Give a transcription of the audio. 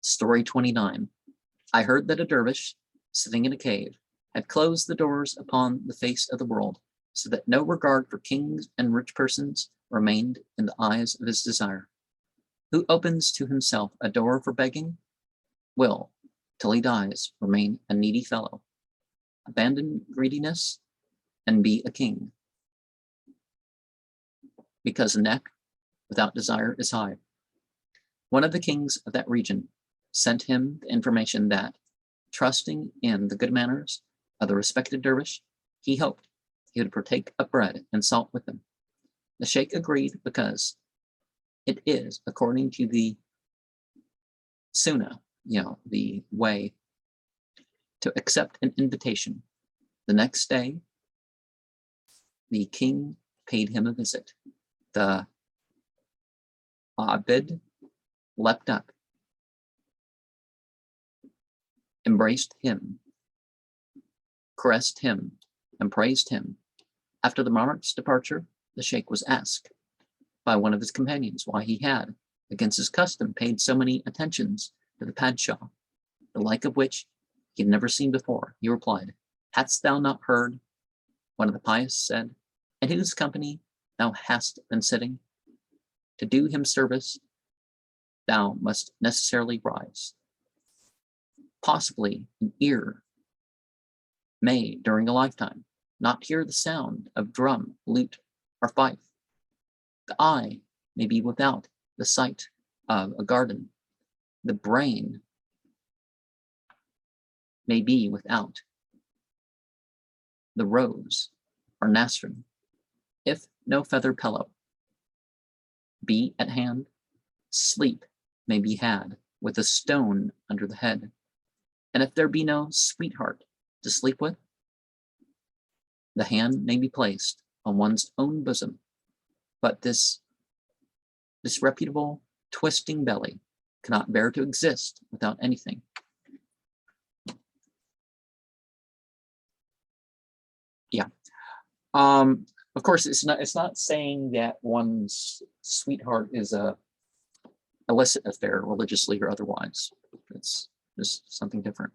Story 29. I heard that a dervish, sitting in a cave, had closed the doors upon the face of the world, so that no regard for kings and rich persons remained in the eyes of his desire. Who opens to himself a door for begging will, till he dies, remain a needy fellow. Abandon greediness and be a king, because a neck without desire is high. One of the kings of that region sent him the information that, trusting in the good manners of the respected dervish, he hoped he would partake of bread and salt with them. The sheikh agreed because it is according to the sunnah, the way, to accept an invitation. The next day, the king paid him a visit. The abid leapt up, embraced him, caressed him, and praised him. After the monarch's departure, the sheikh was asked by one of his companions why he had, against his custom, paid so many attentions to the padshah, the like of which he had never seen before. He replied, "Hadst thou not heard," one of the pious said, "in whose company thou hast been sitting? To do him service, thou must necessarily rise. Possibly an ear may, during a lifetime, not hear the sound of drum, lute, or fife. The eye may be without the sight of a garden. The brain may be without the rose or nasrin. If no feather pillow be at hand, sleep may be had with a stone under the head. And if there be no sweetheart to sleep with, the hand may be placed on one's own bosom, but this disreputable, twisting belly cannot bear to exist without anything. Yeah. Of course, it's not saying that one's sweetheart is a illicit affair, religiously or otherwise. It's just something different.